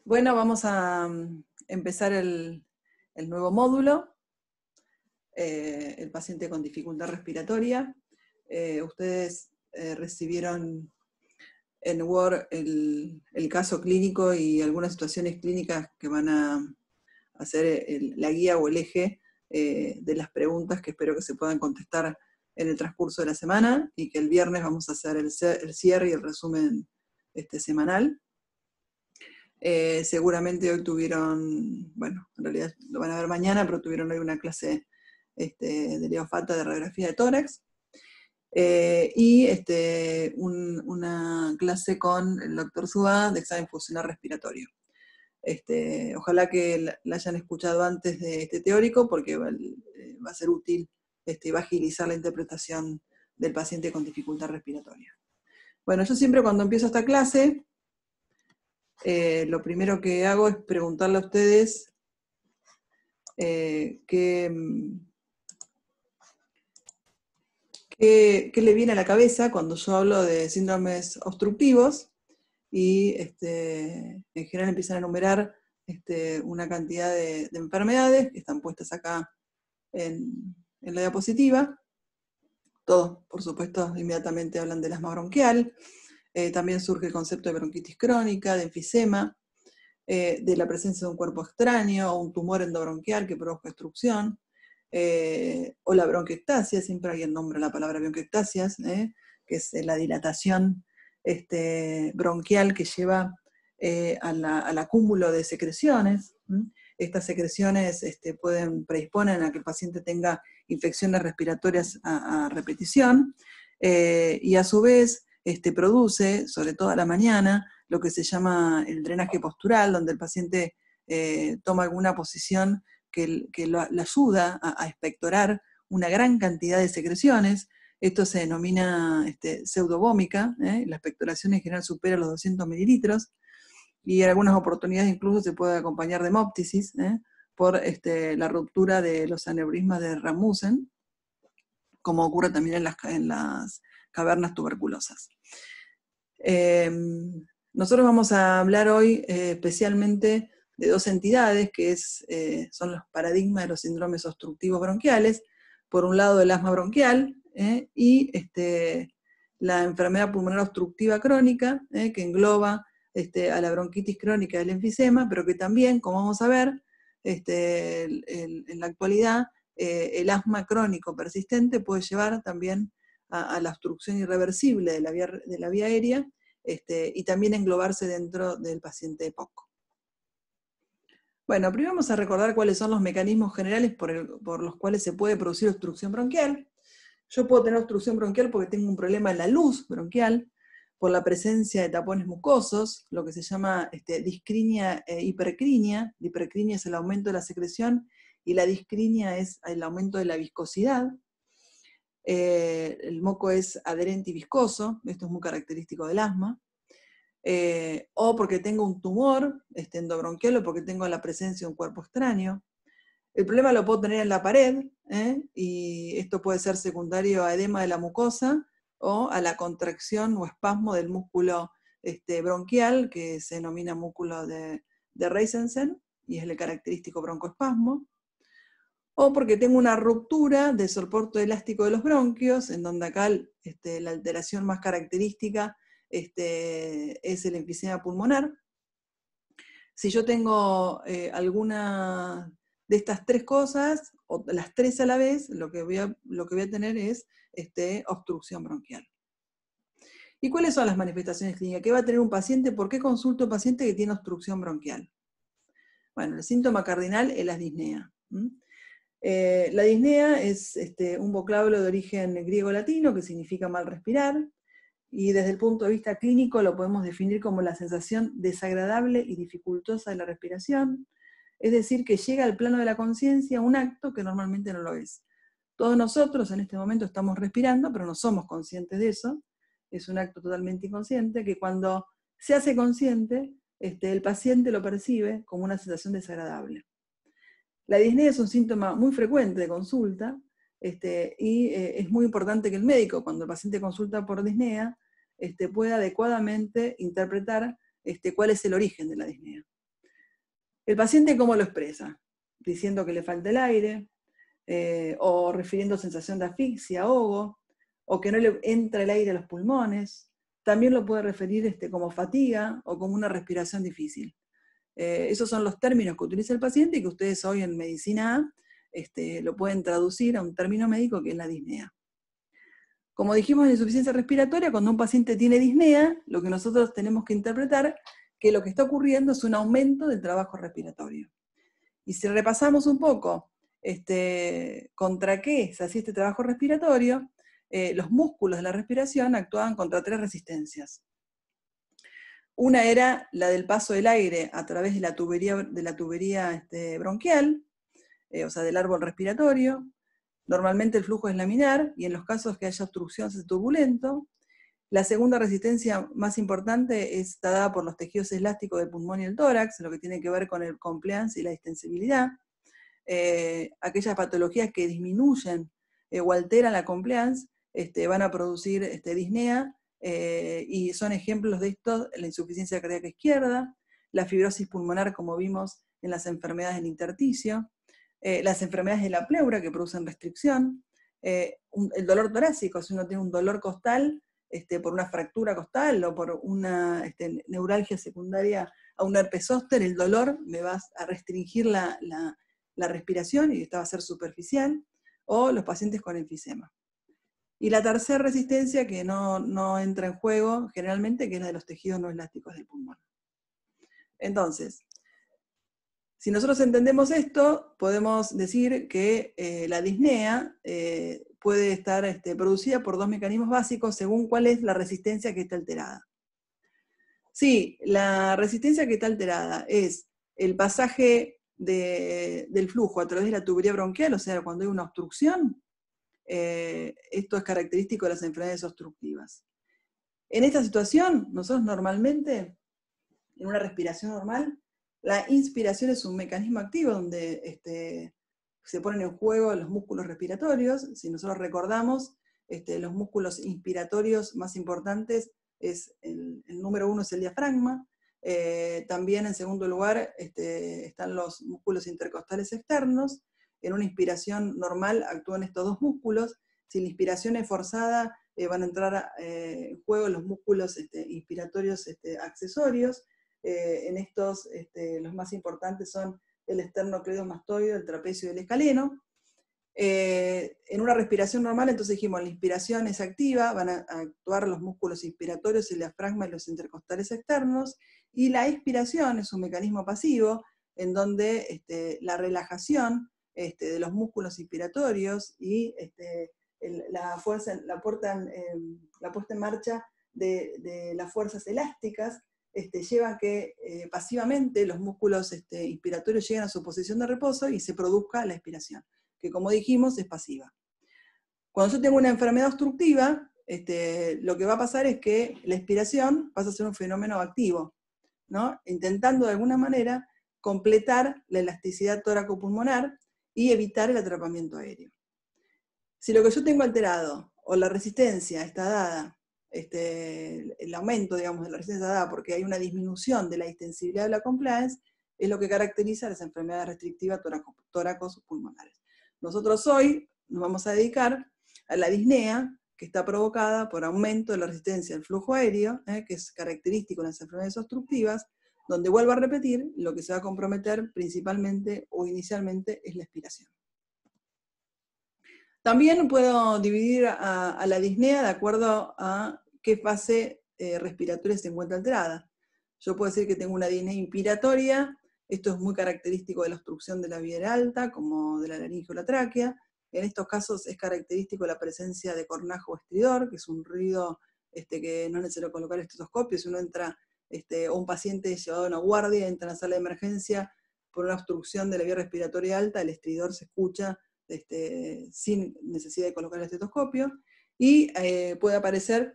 Bueno, vamos a empezar el nuevo módulo, el paciente con dificultad respiratoria. Ustedes recibieron en Word el caso clínico y algunas situaciones clínicas que van a hacer la guía o el eje de las preguntas que espero que se puedan contestar en el transcurso de la semana, y que el viernes vamos a hacer el cierre y el resumen semanal. Seguramente hoy tuvieron, bueno, en realidad lo van a ver mañana, pero tuvieron hoy una clase de Leo Fata de radiografía de tórax, y una clase con el doctor Suá de examen funcional respiratorio. Ojalá que la hayan escuchado antes de este teórico, porque va a ser útil y va a agilizar la interpretación del paciente con dificultad respiratoria. Bueno, yo siempre cuando empiezo esta clase, lo primero que hago es preguntarle a ustedes qué le viene a la cabeza cuando yo hablo de síndromes obstructivos, y en general empiezan a enumerar una cantidad de enfermedades que están puestas acá en la diapositiva. Todos, por supuesto, inmediatamente hablan del asma bronquial. También surge el concepto de bronquitis crónica, de enfisema, de la presencia de un cuerpo extraño o un tumor endobronquial que provoca obstrucción, o la bronquiectasia. Siempre alguien nombra la palabra bronquiectasias, que es la dilatación bronquial que lleva al acúmulo de secreciones. Estas secreciones predisponen a que el paciente tenga infecciones respiratorias a repetición, y a su vez produce, sobre todo a la mañana, lo que se llama el drenaje postural, donde el paciente toma alguna posición que le ayuda a expectorar una gran cantidad de secreciones. Esto se denomina pseudovómica, la expectoración en general supera los 200 mililitros, y en algunas oportunidades incluso se puede acompañar de hemóptisis, por la ruptura de los aneurismas de Rasmussen, como ocurre también en las cavernas tuberculosas. Nosotros vamos a hablar hoy especialmente de dos entidades que son los paradigmas de los síndromes obstructivos bronquiales. Por un lado, el asma bronquial, y la enfermedad pulmonar obstructiva crónica, que engloba a la bronquitis crónica y el enfisema, pero que también, como vamos a ver, en la actualidad, el asma crónico persistente puede llevar también a la obstrucción irreversible de la vía aérea, y también englobarse dentro del paciente EPOC. Bueno, primero vamos a recordar cuáles son los mecanismos generales por los cuales se puede producir obstrucción bronquial. Yo puedo tener obstrucción bronquial porque tengo un problema en la luz bronquial, por la presencia de tapones mucosos, lo que se llama discrinia e hipercrinia. La hipercrinia es el aumento de la secreción y la discrinia es el aumento de la viscosidad. El moco es adherente y viscoso, esto es muy característico del asma. O porque tengo un tumor endobronquial, o porque tengo la presencia de un cuerpo extraño. El problema lo puedo tener en la pared, y esto puede ser secundario a edema de la mucosa o a la contracción o espasmo del músculo bronquial, que se denomina músculo de Reisensen, y es el característico broncoespasmo. O porque tengo una ruptura del soporte elástico de los bronquios, en donde acá la alteración más característica es el enfisema pulmonar. Si yo tengo alguna de estas tres cosas, o las tres a la vez, lo que voy a tener es obstrucción bronquial. ¿Y cuáles son las manifestaciones clínicas? ¿Qué va a tener un paciente? ¿Por qué consulto a un paciente que tiene obstrucción bronquial? Bueno, el síntoma cardinal es la disnea. La disnea es un vocablo de origen griego-latino que significa mal respirar, y desde el punto de vista clínico lo podemos definir como la sensación desagradable y dificultosa de la respiración, es decir, que llega al plano de la conciencia un acto que normalmente no lo es. Todos nosotros en este momento estamos respirando, pero no somos conscientes de eso. Es un acto totalmente inconsciente que cuando se hace consciente, el paciente lo percibe como una sensación desagradable. La disnea es un síntoma muy frecuente de consulta, y es muy importante que el médico, cuando el paciente consulta por disnea, pueda adecuadamente interpretar cuál es el origen de la disnea. ¿El paciente cómo lo expresa? Diciendo que le falta el aire, o refiriendo sensación de asfixia, ahogo, o que no le entra el aire a los pulmones. También lo puede referir como fatiga o como una respiración difícil. Esos son los términos que utiliza el paciente y que ustedes hoy en Medicina A lo pueden traducir a un término médico que es la disnea. Como dijimos en insuficiencia respiratoria, cuando un paciente tiene disnea, lo que nosotros tenemos que interpretar que lo que está ocurriendo es un aumento del trabajo respiratorio. Y si repasamos un poco contra qué se hacía este trabajo respiratorio, los músculos de la respiración actuaban contra 3 resistencias. Una era la del paso del aire a través de la tubería bronquial, o sea, del árbol respiratorio. Normalmente el flujo es laminar, y en los casos que haya obstrucción es turbulento. La segunda resistencia más importante está dada por los tejidos elásticos del pulmón y el tórax, lo que tiene que ver con el compliance y la distensibilidad. Aquellas patologías que disminuyen o alteran la compliance van a producir disnea, y son ejemplos de esto la insuficiencia cardíaca izquierda, la fibrosis pulmonar, como vimos en las enfermedades del intersticio, las enfermedades de la pleura que producen restricción, el dolor torácico, si uno tiene un dolor costal por una fractura costal o por una neuralgia secundaria a un herpes zóster, el dolor me va a restringir la respiración y esta va a ser superficial, o los pacientes con enfisema. Y la tercera resistencia que no entra en juego generalmente, que es la de los tejidos no elásticos del pulmón. Entonces, si nosotros entendemos esto, podemos decir que la disnea puede estar producida por 2 mecanismos básicos según cuál es la resistencia que está alterada. Sí, la resistencia que está alterada es el pasaje del flujo a través de la tubería bronquial, o sea, cuando hay una obstrucción. Esto es característico de las enfermedades obstructivas. En esta situación, nosotros normalmente, en una respiración normal, la inspiración es un mecanismo activo donde se ponen en juego los músculos respiratorios. Si nosotros recordamos, los músculos inspiratorios más importantes, el número 1 es el diafragma. También en segundo lugar están los músculos intercostales externos. En una inspiración normal actúan estos 2 músculos. Si la inspiración es forzada, van a entrar en juego los músculos inspiratorios accesorios. En estos, los más importantes son el esternocleidomastoideo, el trapecio y el escaleno. En una respiración normal, entonces dijimos, la inspiración es activa, van a actuar los músculos inspiratorios, el diafragma y los intercostales externos, y la expiración es un mecanismo pasivo, en donde la relajación de los músculos inspiratorios y la puesta en marcha de las fuerzas elásticas llevan que pasivamente los músculos inspiratorios lleguen a su posición de reposo y se produzca la expiración, que como dijimos es pasiva. Cuando yo tengo una enfermedad obstructiva, lo que va a pasar es que la expiración pasa a ser un fenómeno activo, ¿no? Intentando de alguna manera completar la elasticidad tóraco-pulmonar y evitar el atrapamiento aéreo. Si lo que yo tengo alterado, o la resistencia está dada, el aumento, digamos, de la resistencia está dada porque hay una disminución de la distensibilidad de la compliance, es lo que caracteriza las enfermedades restrictivas tóraco-pulmonares. Nosotros hoy nos vamos a dedicar a la disnea, que está provocada por aumento de la resistencia al flujo aéreo, que es característico en las enfermedades obstructivas, donde, vuelvo a repetir, lo que se va a comprometer principalmente o inicialmente es la expiración. También puedo dividir a la disnea de acuerdo a qué fase respiratoria se encuentra alterada. Yo puedo decir que tengo una disnea inspiratoria, esto es muy característico de la obstrucción de la vía alta, como de la laringe o la tráquea. En estos casos es característico la presencia de cornajo o estridor, que es un ruido que no es necesario colocar estetoscopio. Si uno entra, o un paciente llevado a una guardia, entra en la sala de emergencia por una obstrucción de la vía respiratoria alta, el estridor se escucha sin necesidad de colocar el estetoscopio, y puede aparecer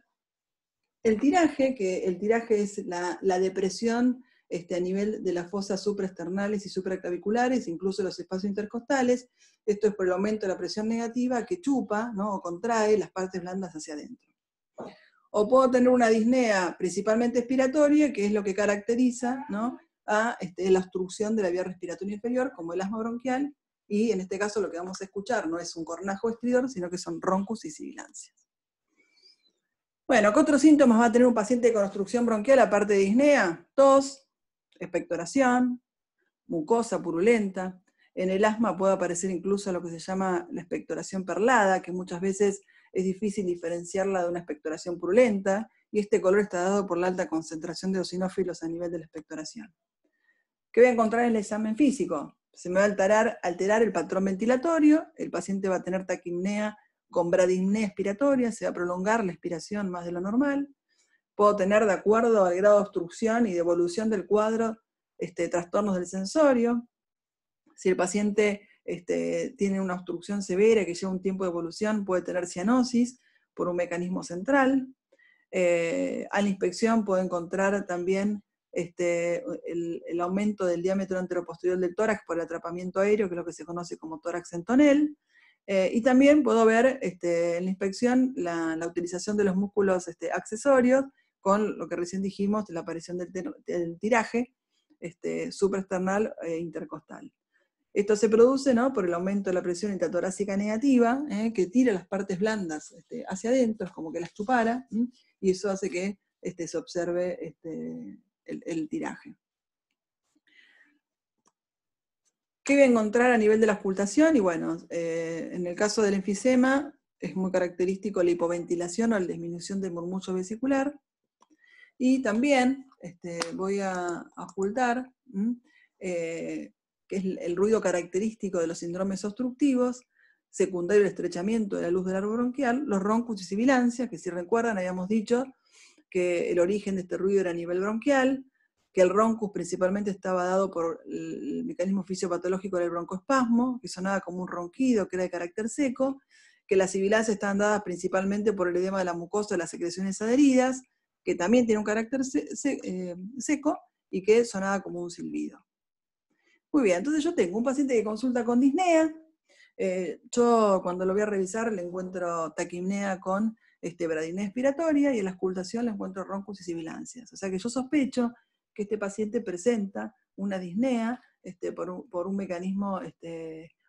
el tiraje, que el tiraje es la depresión a nivel de las fosas supraesternales y supraclaviculares, incluso los espacios intercostales. Esto es por el aumento de la presión negativa que chupa, ¿no?, o contrae las partes blandas hacia adentro. O puedo tener una disnea principalmente expiratoria, que es lo que caracteriza, ¿no?, a la obstrucción de la vía respiratoria inferior, como el asma bronquial, y en este caso lo que vamos a escuchar no es un cornajo estridor, sino que son roncus y sibilancias. Bueno, ¿qué otros síntomas va a tener un paciente con obstrucción bronquial aparte de disnea? Tos, expectoración, mucosa purulenta. En el asma puede aparecer incluso lo que se llama la expectoración perlada, que muchas veces es difícil diferenciarla de una expectoración purulenta, y este color está dado por la alta concentración de eosinófilos a nivel de la expectoración. ¿Qué voy a encontrar en el examen físico? Se me va a alterar el patrón ventilatorio, el paciente va a tener taquipnea con bradipnea expiratoria, se va a prolongar la expiración más de lo normal. Puedo tener, de acuerdo al grado de obstrucción y de evolución del cuadro, trastornos del sensorio. Si el paciente tiene una obstrucción severa que lleva un tiempo de evolución, puede tener cianosis por un mecanismo central. A la inspección puedo encontrar también el aumento del diámetro anteroposterior del tórax por el atrapamiento aéreo, que es lo que se conoce como tórax en tonel. Y también puedo ver en la inspección la utilización de los músculos accesorios, con lo que recién dijimos, la aparición del tiraje supraesternal e intercostal. Esto se produce, ¿no?, por el aumento de la presión intratorácica negativa, que tira las partes blandas hacia adentro, es como que las chupara, y eso hace que se observe el tiraje. ¿Qué voy a encontrar a nivel de la auscultación? Y bueno, en el caso del enfisema, es muy característico la hipoventilación o la disminución del murmullo vesicular. Y también voy a auscultar, que es el ruido característico de los síndromes obstructivos, secundario al estrechamiento de la luz del árbol bronquial, los roncus y sibilancias, que si recuerdan habíamos dicho que el origen de este ruido era a nivel bronquial, que el roncus principalmente estaba dado por el mecanismo fisiopatológico del broncoespasmo, que sonaba como un ronquido, que era de carácter seco, que las sibilancias estaban dadas principalmente por el edema de la mucosa de las secreciones adheridas, que también tiene un carácter seco, y que sonaba como un silbido. Muy bien, entonces yo tengo un paciente que consulta con disnea. Yo cuando lo voy a revisar le encuentro taquipnea con bradipnea expiratoria, y en la auscultación le encuentro roncus y sibilancias. O sea que yo sospecho que este paciente presenta una disnea por un mecanismo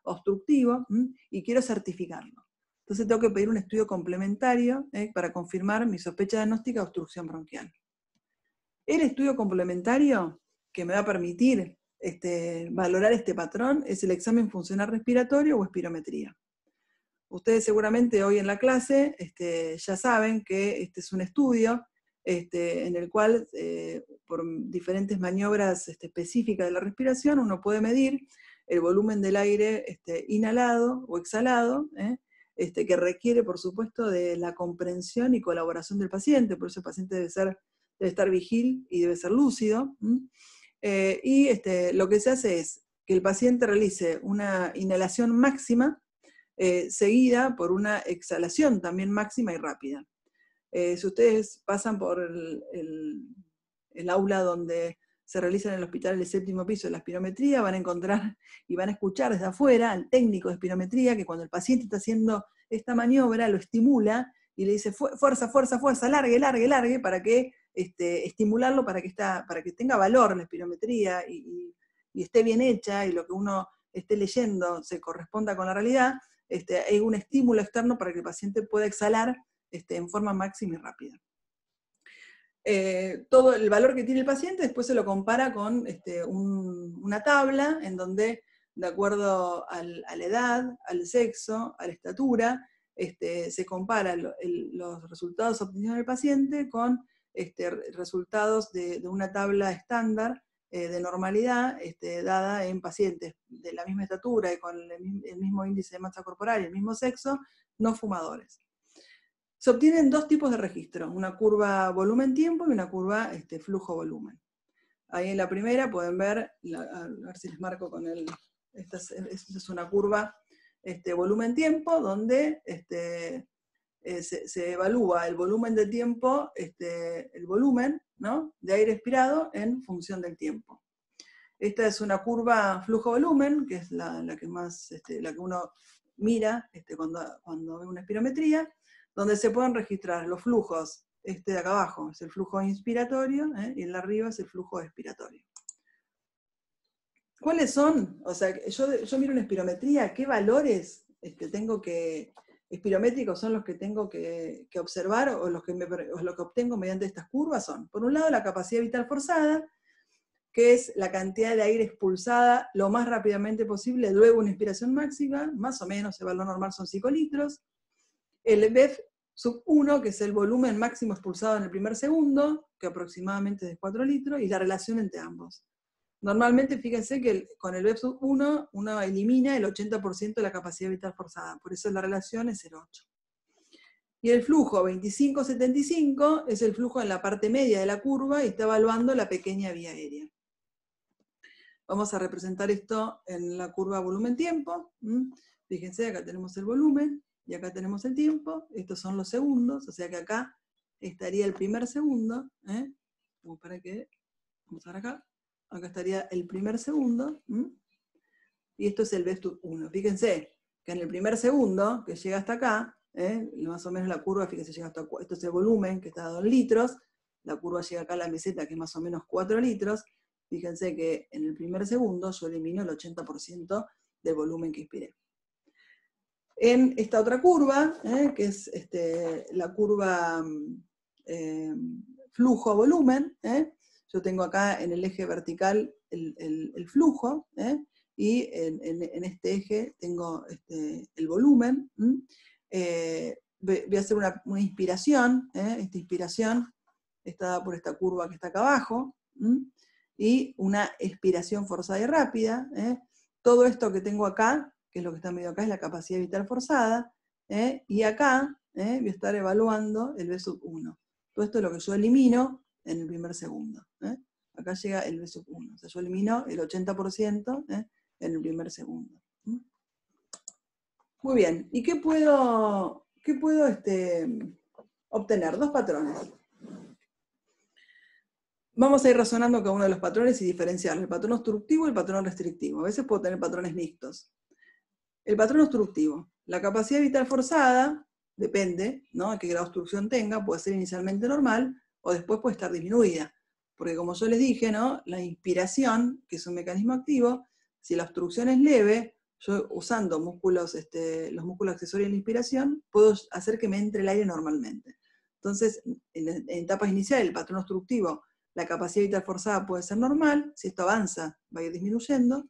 obstructivo, y quiero certificarlo. Entonces tengo que pedir un estudio complementario para confirmar mi sospecha diagnóstica de obstrucción bronquial. El estudio complementario que me va a permitir valorar este patrón es el examen funcional respiratorio o espirometría. Ustedes seguramente hoy en la clase ya saben que este es un estudio en el cual, por diferentes maniobras específicas de la respiración, uno puede medir el volumen del aire inhalado o exhalado, que requiere, por supuesto, de la comprensión y colaboración del paciente. Por eso el paciente debe estar vigil y debe ser lúcido. Y lo que se hace es que el paciente realice una inhalación máxima, seguida por una exhalación también máxima y rápida. Si ustedes pasan por el aula donde se realiza en el hospital del 7º piso la espirometría, van a encontrar y van a escuchar desde afuera al técnico de espirometría que cuando el paciente está haciendo esta maniobra lo estimula y le dice fuerza, fuerza, fuerza, largue, largue, largue, para que estimularlo para que tenga valor la espirometría y esté bien hecha, y lo que uno esté leyendo se corresponda con la realidad. Hay un estímulo externo para que el paciente pueda exhalar en forma máxima y rápida. Todo el valor que tiene el paciente después se lo compara con una tabla en donde, de acuerdo a la edad, al sexo, a la estatura, se comparan los resultados obtenidos del paciente con resultados de una tabla estándar de normalidad dada en pacientes de la misma estatura y con el mismo índice de masa corporal y el mismo sexo, no fumadores. Se obtienen dos tipos de registro, una curva volumen-tiempo y una curva flujo-volumen. Ahí en la primera pueden ver, a ver si les marco con esta es una curva volumen-tiempo, donde se evalúa el volumen de tiempo, el volumen, ¿no?, de aire expirado en función del tiempo. Esta es una curva flujo-volumen, que es la que más, la que uno mira cuando ve una espirometría, donde se pueden registrar los flujos. De acá abajo es el flujo inspiratorio, y el de arriba es el flujo expiratorio. ¿Cuáles son? O sea, yo miro una espirometría, ¿qué valores espirométricos son los que tengo que observar o los que obtengo mediante estas curvas? Son, por un lado, la capacidad vital forzada, que es la cantidad de aire expulsada lo más rápidamente posible luego una inspiración máxima, más o menos, el valor normal son 5 litros. El BEF sub 1, que es el volumen máximo expulsado en el primer segundo, que aproximadamente es de 4 litros, y la relación entre ambos. Normalmente, fíjense que con el BEF sub 1, uno elimina el 80% de la capacidad vital forzada, por eso la relación es 0,8. Y el flujo 25-75 es el flujo en la parte media de la curva y está evaluando la pequeña vía aérea. Vamos a representar esto en la curva volumen-tiempo. Fíjense, acá tenemos el volumen y acá tenemos el tiempo. Estos son los segundos, o sea que acá estaría el primer segundo. Vamos a ver acá. Acá estaría el primer segundo. Y esto es el BEF sub 1. Fíjense que en el primer segundo, que llega hasta acá, más o menos la curva, fíjense, llega hasta, esto es el volumen, que está a 2 litros. La curva llega acá a la meseta, que es más o menos 4 litros. Fíjense que en el primer segundo yo elimino el 80% del volumen que inspiré. En esta otra curva, que es la curva flujo-volumen, yo tengo acá en el eje vertical el flujo, y en este eje tengo el volumen. Voy a hacer una inspiración, esta inspiración está dada por esta curva que está acá abajo, y una expiración forzada y rápida. Todo esto que tengo acá, que es lo que está medio acá, es la capacidad vital forzada, y acá voy a estar evaluando el B sub 1. Todo esto es lo que yo elimino en el primer segundo. Acá llega el B sub 1, o sea, yo elimino el 80% en el primer segundo. Muy bien, ¿y qué puedo obtener? Dos patrones. Vamos a ir razonando cada uno de los patrones y diferenciarlos, el patrón obstructivo y el patrón restrictivo. A veces puedo tener patrones mixtos. El patrón obstructivo, la capacidad vital forzada, depende, ¿no?, de qué grado de obstrucción tenga, puede ser inicialmente normal o después puede estar disminuida. Porque como yo les dije, ¿no?, la inspiración, que es un mecanismo activo, si la obstrucción es leve, yo usando músculos, los músculos accesorios de la inspiración, puedo hacer que me entre el aire normalmente. Entonces, en etapas iniciales, el patrón obstructivo, la capacidad vital forzada puede ser normal, si esto avanza va a ir disminuyendo,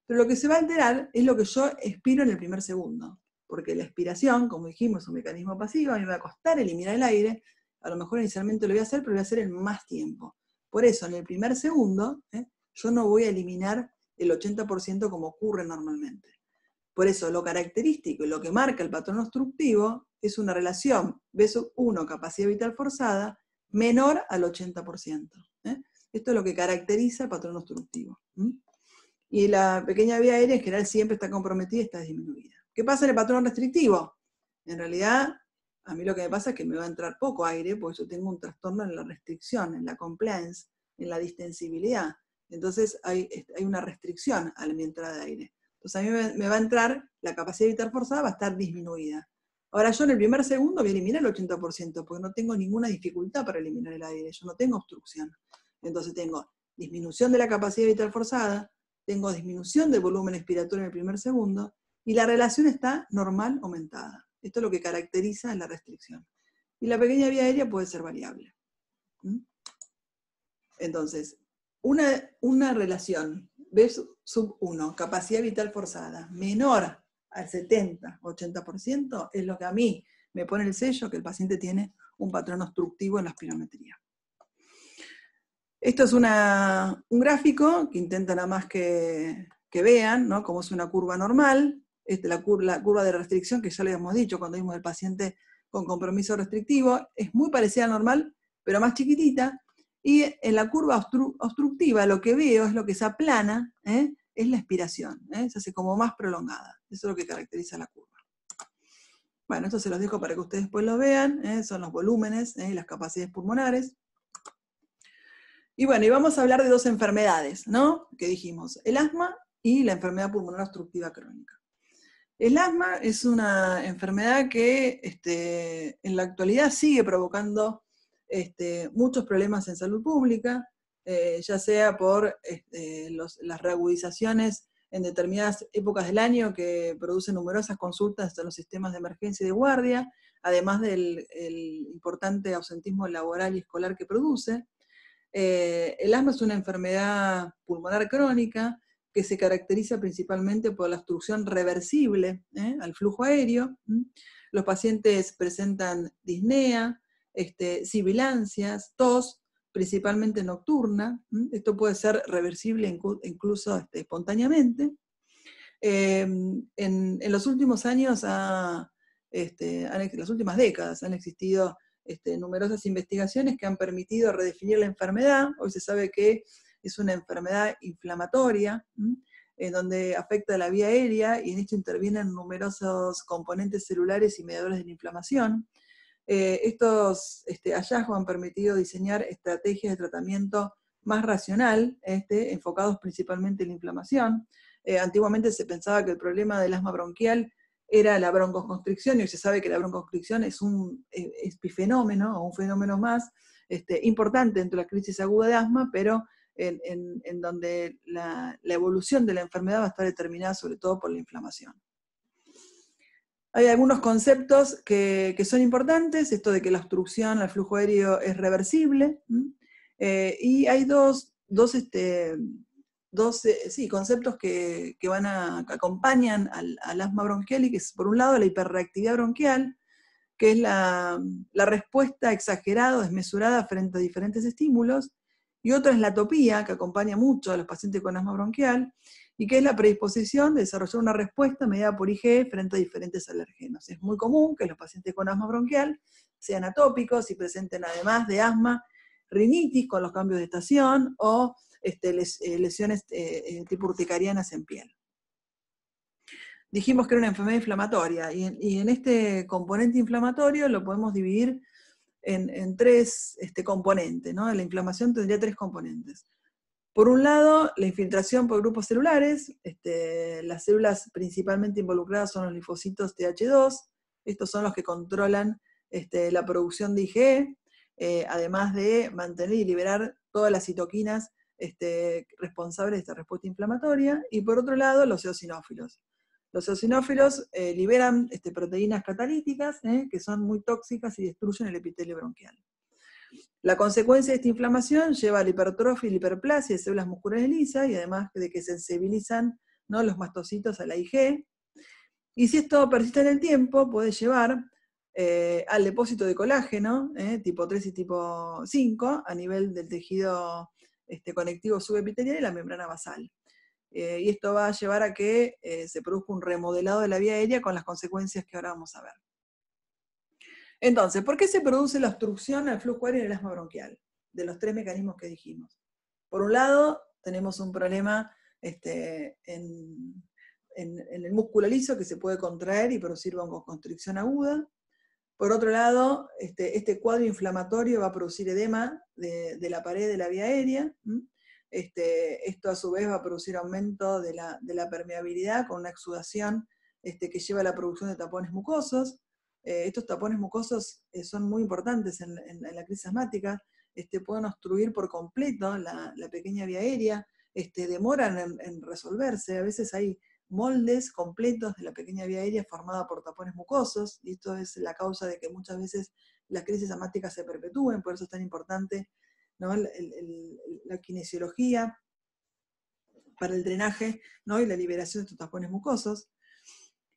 pero lo que se va a alterar es lo que yo expiro en el primer segundo, porque la expiración, como dijimos, es un mecanismo pasivo, a mí me va a costar eliminar el aire, a lo mejor inicialmente lo voy a hacer, pero lo voy a hacer en más tiempo. Por eso, en el primer segundo, yo no voy a eliminar el 80% como ocurre normalmente. Por eso, lo característico y lo que marca el patrón obstructivo es una relación B sub 1, capacidad vital forzada, menor al 80%. Esto es lo que caracteriza el patrón obstructivo. Y la pequeña vía aérea en general siempre está comprometida y está disminuida. ¿Qué pasa en el patrón restrictivo? En realidad, a mí lo que me pasa es que me va a entrar poco aire, porque yo tengo un trastorno en la restricción, en la compliance, en la distensibilidad. Entonces hay una restricción a mi entrada de aire. Entonces a mí me va a entrar, la capacidad vital forzada va a estar disminuida. Ahora yo en el primer segundo voy a eliminar el 80%, porque no tengo ninguna dificultad para eliminar el aire, yo no tengo obstrucción. Entonces tengo disminución de la capacidad vital forzada, tengo disminución del volumen expiratorio en el primer segundo, y la relación está normal aumentada. Esto es lo que caracteriza la restricción. Y la pequeña vía aérea puede ser variable. Entonces, una relación B sub 1, capacidad vital forzada, menor al 70-80%, es lo que a mí me pone el sello que el paciente tiene un patrón obstructivo en la espirometría. Esto es un gráfico que intenta nada más que vean, ¿no?, cómo es una curva normal. La curva de restricción, que ya le hemos dicho cuando vimos el paciente con compromiso restrictivo, es muy parecida al normal, pero más chiquitita. Y en la curva obstructiva lo que veo es lo que se aplana, es la expiración, se hace como más prolongada. Eso es lo que caracteriza la curva. Bueno, esto se los dejo para que ustedes después lo vean, son los volúmenes y las capacidades pulmonares. Y bueno, y vamos a hablar de dos enfermedades, ¿no?, que dijimos, el asma y la enfermedad pulmonar obstructiva crónica. El asma es una enfermedad que en la actualidad sigue provocando muchos problemas en salud pública. ya sea por las reagudizaciones en determinadas épocas del año que producen numerosas consultas en los sistemas de emergencia y de guardia, además del importante ausentismo laboral y escolar que produce. El asma es una enfermedad pulmonar crónica que se caracteriza principalmente por la obstrucción reversible al flujo aéreo. Los pacientes presentan disnea, sibilancias, tos, principalmente nocturna. Esto puede ser reversible incluso espontáneamente. En los últimos años, en las últimas décadas, han existido numerosas investigaciones que han permitido redefinir la enfermedad. Hoy se sabe que es una enfermedad inflamatoria, donde afecta la vía aérea, y en esto intervienen numerosos componentes celulares y mediadores de la inflamación. Estos hallazgos han permitido diseñar estrategias de tratamiento más racional, enfocados principalmente en la inflamación. Antiguamente se pensaba que el problema del asma bronquial era la broncoconstricción, y hoy se sabe que la broncoconstricción es un epifenómeno, o un fenómeno más importante dentro de la crisis aguda de asma, pero en donde la evolución de la enfermedad va a estar determinada sobre todo por la inflamación. Hay algunos conceptos que son importantes, esto de que la obstrucción al flujo aéreo es reversible, y hay dos conceptos que acompañan al asma bronquial, y que es, por un lado, la hiperreactividad bronquial, que es la respuesta exagerada o desmesurada frente a diferentes estímulos, y otra es la atopía, que acompaña mucho a los pacientes con asma bronquial, y que es la predisposición de desarrollar una respuesta mediada por IgE frente a diferentes alergenos. Es muy común que los pacientes con asma bronquial sean atópicos y presenten, además de asma, rinitis con los cambios de estación, o lesiones tipo urticarianas en piel. Dijimos que era una enfermedad inflamatoria, y en este componente inflamatorio lo podemos dividir en tres componentes, ¿no? La inflamación tendría tres componentes. Por un lado, la infiltración por grupos celulares. Las células principalmente involucradas son los linfocitos Th2, estos son los que controlan la producción de IgE, además de mantener y liberar todas las citoquinas responsables de esta respuesta inflamatoria. Y por otro lado, los eosinófilos. Los eosinófilos liberan proteínas catalíticas que son muy tóxicas y destruyen el epitelio bronquial. La consecuencia de esta inflamación lleva a la hipertrofia y la hiperplasia de células musculares lisas, y además de que sensibilizan, ¿no?, los mastocitos a la IgE. Y si esto persiste en el tiempo, puede llevar al depósito de colágeno, tipo 3 y tipo 5, a nivel del tejido conectivo subepitelial y la membrana basal. Y esto va a llevar a que se produzca un remodelado de la vía aérea, con las consecuencias que ahora vamos a ver. Entonces, ¿por qué se produce la obstrucción al flujo aéreo en el asma bronquial? De los tres mecanismos que dijimos. Por un lado, tenemos un problema en el músculo liso, que se puede contraer y producir broncoconstricción aguda. Por otro lado, este cuadro inflamatorio va a producir edema de la pared de la vía aérea. Esto a su vez va a producir aumento de la permeabilidad, con una exudación que lleva a la producción de tapones mucosos. Estos tapones mucosos son muy importantes en la crisis asmática. Pueden obstruir por completo la pequeña vía aérea, demoran en resolverse. A veces hay moldes completos de la pequeña vía aérea formada por tapones mucosos, y esto es la causa de que muchas veces las crisis asmáticas se perpetúen. Por eso es tan importante, ¿no?, la kinesiología para el drenaje, ¿no?, y la liberación de estos tapones mucosos.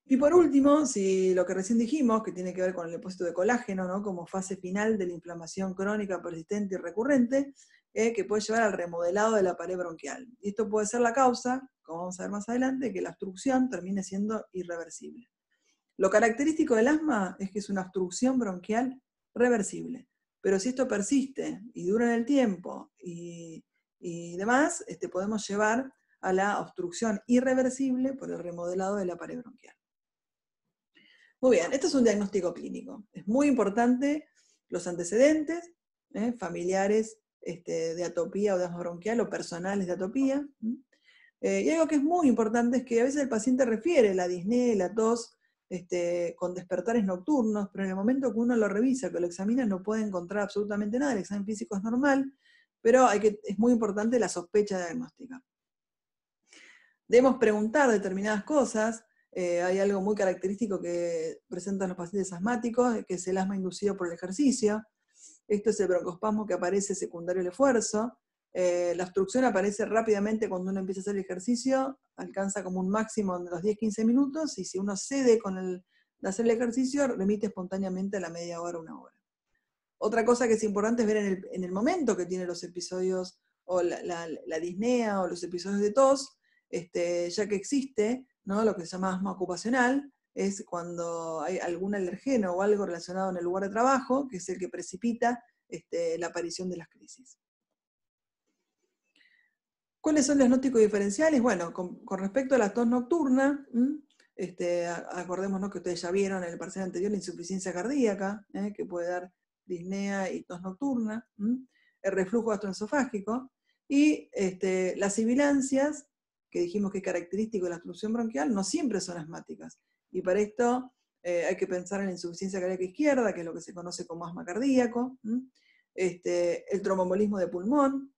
Y por último, si lo que recién dijimos, que tiene que ver con el depósito de colágeno, ¿no?, como fase final de la inflamación crónica, persistente y recurrente, que puede llevar al remodelado de la pared bronquial. Y esto puede ser la causa, como vamos a ver más adelante, que la obstrucción termine siendo irreversible. Lo característico del asma es que es una obstrucción bronquial reversible. Pero si esto persiste y dura en el tiempo y demás, podemos llevar a la obstrucción irreversible por el remodelado de la pared bronquial. Muy bien, esto es un diagnóstico clínico. Es muy importante los antecedentes familiares de atopía o de asma bronquial, o personales de atopía. Y algo que es muy importante es que a veces el paciente refiere la disnea y la tos con despertares nocturnos, pero en el momento que uno lo revisa, que lo examina, no puede encontrar absolutamente nada. El examen físico es normal, pero es muy importante la sospecha diagnóstica. Debemos preguntar determinadas cosas. Hay algo muy característico que presentan los pacientes asmáticos, que es el asma inducido por el ejercicio. Esto es el broncoespasmo que aparece secundario al esfuerzo. La obstrucción aparece rápidamente cuando uno empieza a hacer el ejercicio, alcanza como un máximo de los 10-15 minutos, y si uno cede de hacer el ejercicio, remite espontáneamente a la media hora, una hora. Otra cosa que es importante es ver en el momento que tiene los episodios, o la disnea, o los episodios de tos, ya que existe, ¿no?, lo que se llama asma ocupacional, es cuando hay algún alergeno o algo relacionado en el lugar de trabajo, que es el que precipita la aparición de las crisis. ¿Cuáles son los diagnósticos diferenciales? Bueno, con respecto a la tos nocturna, acordémonos que ustedes ya vieron en el parcial anterior la insuficiencia cardíaca, que puede dar disnea y tos nocturna, el reflujo gastroesofágico, y las sibilancias, que dijimos que es característico de la obstrucción bronquial, no siempre son asmáticas. Y para esto hay que pensar en la insuficiencia cardíaca izquierda, que es lo que se conoce como asma cardíaco, el tromboembolismo de pulmón,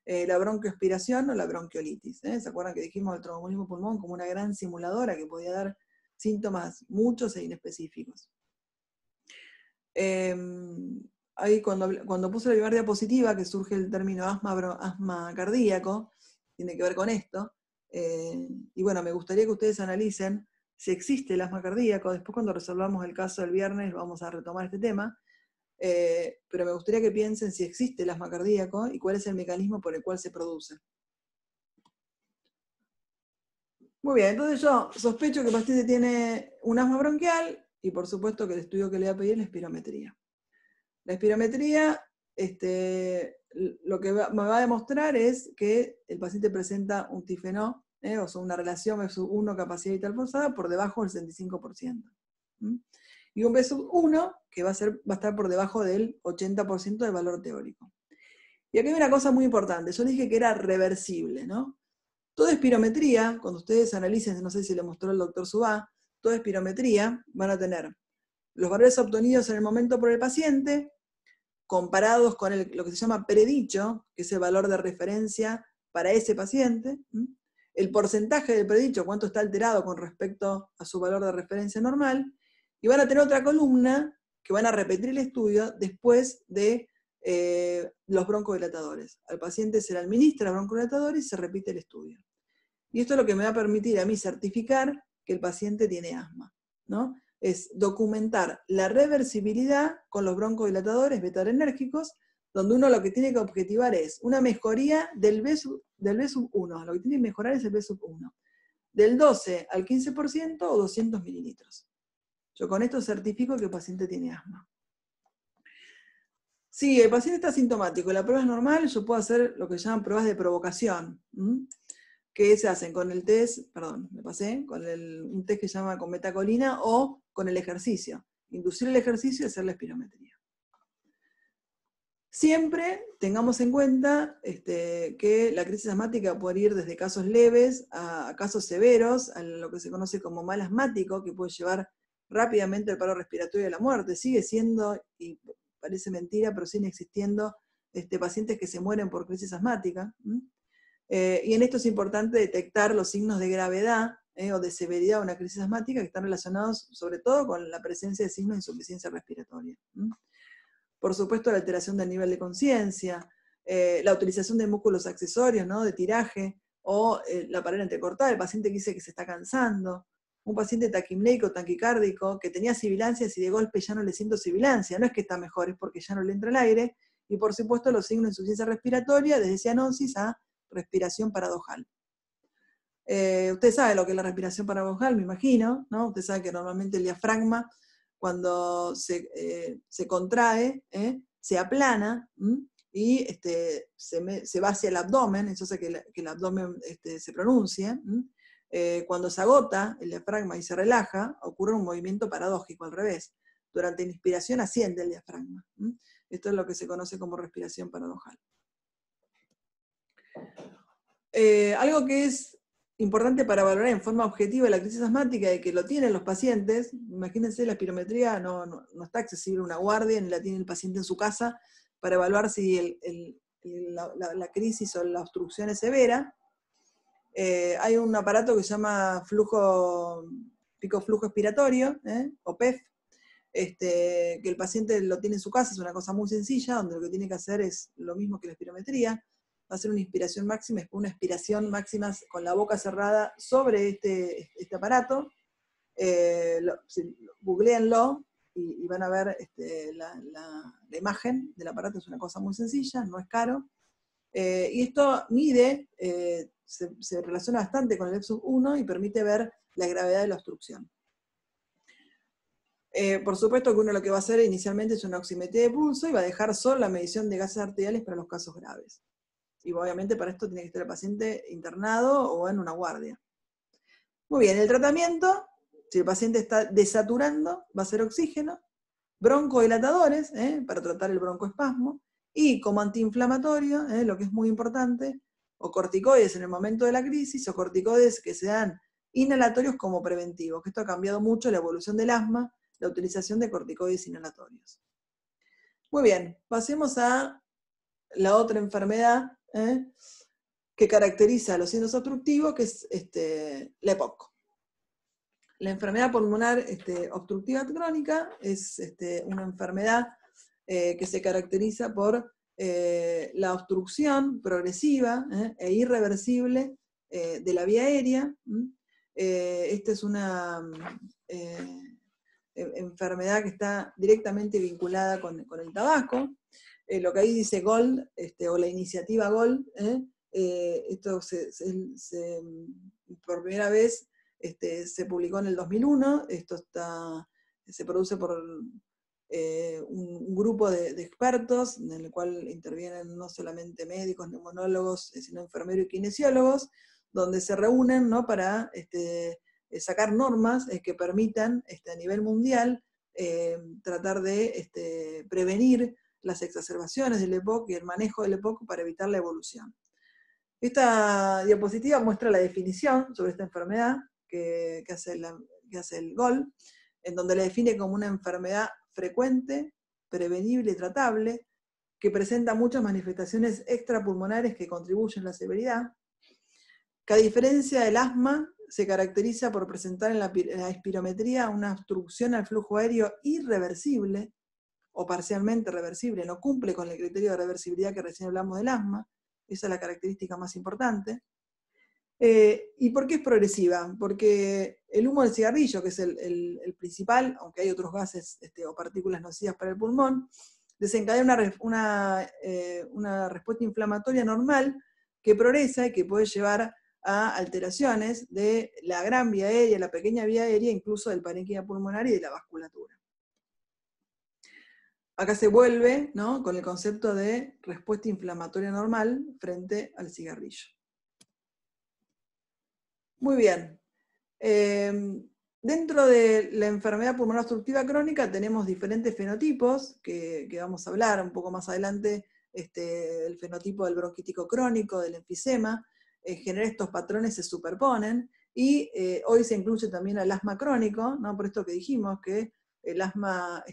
la broncoaspiración o la bronquiolitis. ¿Se acuerdan que dijimos el tromboembolismo de pulmón como una gran simuladora que podía dar síntomas muchos e inespecíficos? Ahí cuando puse la primera diapositiva, que surge el término asma cardíaco, tiene que ver con esto, y bueno, me gustaría que ustedes analicen si existe el asma cardíaco. Después, cuando resolvamos el caso del viernes, vamos a retomar este tema, pero me gustaría que piensen si existe el asma cardíaco y cuál es el mecanismo por el cual se produce. Muy bien, entonces yo sospecho que el paciente tiene un asma bronquial, y por supuesto que el estudio que le voy a pedir es la espirometría. La espirometría, lo que me va a demostrar es que el paciente presenta un tifenó, o sea, una relación B1 capacidad vital forzada por debajo del 65%. Y un B1 que va a estar por debajo del 80% del valor teórico. Y aquí hay una cosa muy importante. Yo dije que era reversible, ¿no? Toda espirometría, cuando ustedes analicen, no sé si le mostró el doctor Subá, toda espirometría van a tener los valores obtenidos en el momento por el paciente, comparados con lo que se llama predicho, que es el valor de referencia para ese paciente, el porcentaje del predicho, cuánto está alterado con respecto a su valor de referencia normal, y van a tener otra columna que van a repetir el estudio después de los broncodilatadores. Al paciente se le administra broncodilatador y se repite el estudio. Y esto es lo que me va a permitir a mí certificar que el paciente tiene asma, ¿no? Es documentar la reversibilidad con los broncodilatadores beta-adrenérgicos, donde uno lo que tiene que objetivar es una mejoría del B1. Lo que tiene que mejorar es el B1. Del 12 al 15% o 200 mililitros. Yo con esto certifico que el paciente tiene asma. Si el paciente está asintomático y la prueba es normal, yo puedo hacer lo que llaman pruebas de provocación. Que se hacen con el test, perdón, me pasé, con un test que se llama con metacolina o con el ejercicio. Inducir el ejercicio y hacer la espirometría. Siempre tengamos en cuenta que la crisis asmática puede ir desde casos leves a casos severos, a lo que se conoce como mal asmático, que puede llevar rápidamente al paro respiratorio y a la muerte. Sigue siendo, y parece mentira, pero siguen existiendo pacientes que se mueren por crisis asmática. Y en esto es importante detectar los signos de gravedad o de severidad de una crisis asmática, que están relacionados sobre todo con la presencia de signos de insuficiencia respiratoria. Por supuesto, la alteración del nivel de conciencia, la utilización de músculos accesorios, ¿no?, de tiraje, o la pared entrecortada, el paciente que dice que se está cansando, un paciente taquimnéico, taquicárdico, que tenía sibilancias y de golpe ya no le siento sibilancia, no es que está mejor, es porque ya no le entra el aire, y por supuesto los signos de insuficiencia respiratoria, desde cianosis a respiración paradojal. Usted sabe lo que es la respiración paradojal, me imagino, ¿no? Usted sabe que normalmente el diafragma, cuando se contrae, se aplana, y se va hacia el abdomen, eso hace que el abdomen se pronuncie. Cuando se agota el diafragma y se relaja, ocurre un movimiento paradójico, al revés. Durante la inspiración asciende el diafragma. Esto es lo que se conoce como respiración paradojal. Algo que es importante para valorar en forma objetiva la crisis asmática y que lo tienen los pacientes, imagínense, la espirometría no está accesible a una guardia, ni la tiene el paciente en su casa, para evaluar si el la crisis o la obstrucción es severa, hay un aparato que se llama pico flujo expiratorio, o PEF, que el paciente lo tiene en su casa, es una cosa muy sencilla, donde lo que tiene que hacer es lo mismo que la espirometría, va a hacer una inspiración máxima, después una expiración máxima con la boca cerrada sobre este aparato. Googleenlo y van a ver la imagen del aparato, es una cosa muy sencilla, no es caro. Y esto mide, se relaciona bastante con el F1 y permite ver la gravedad de la obstrucción. Por supuesto que uno lo que va a hacer inicialmente es una oximetría de pulso y va a dejar solo la medición de gases arteriales para los casos graves. Y obviamente para esto tiene que estar el paciente internado o en una guardia. Muy bien, el tratamiento, si el paciente está desaturando, va a ser oxígeno, broncodilatadores, para tratar el broncoespasmo, y como antiinflamatorio, lo que es muy importante, o corticoides en el momento de la crisis, o corticoides que se dan inhalatorios como preventivos, que esto ha cambiado mucho la evolución del asma, la utilización de corticoides inhalatorios. Muy bien, pasemos a la otra enfermedad que caracteriza a los signos obstructivos, que es la EPOC. La enfermedad pulmonar obstructiva crónica es una enfermedad que se caracteriza por la obstrucción progresiva e irreversible de la vía aérea. Esta es una enfermedad que está directamente vinculada con el tabaco. Lo que ahí dice GOLD, o la iniciativa GOLD, esto por primera vez se publicó en el 2001, esto se produce por un grupo de expertos, en el cual intervienen no solamente médicos, neumonólogos, sino enfermeros y kinesiólogos, donde se reúnen, ¿no?, para sacar normas que permitan a nivel mundial tratar de prevenir las exacerbaciones del EPOC y el manejo del EPOC para evitar la evolución. Esta diapositiva muestra la definición sobre esta enfermedad que hace el GOL, en donde la define como una enfermedad frecuente, prevenible y tratable, que presenta muchas manifestaciones extrapulmonares que contribuyen a la severidad, que a diferencia del asma, se caracteriza por presentar en la espirometría una obstrucción al flujo aéreo irreversible, o parcialmente reversible, no cumple con el criterio de reversibilidad que recién hablamos del asma, esa es la característica más importante. ¿Y por qué es progresiva? Porque el humo del cigarrillo, que es el principal, aunque hay otros gases o partículas nocivas para el pulmón, desencadena una respuesta inflamatoria normal que progresa y que puede llevar a alteraciones de la gran vía aérea, la pequeña vía aérea, incluso del parénquima pulmonar y de la vasculatura. Acá se vuelve, ¿no?, con el concepto de respuesta inflamatoria normal frente al cigarrillo. Muy bien. Dentro de la enfermedad pulmonar obstructiva crónica tenemos diferentes fenotipos, que vamos a hablar un poco más adelante, el fenotipo del bronquítico crónico, del enfisema. En general estos patrones se superponen, y hoy se incluye también al asma crónico, ¿no?, por esto que dijimos, que el asma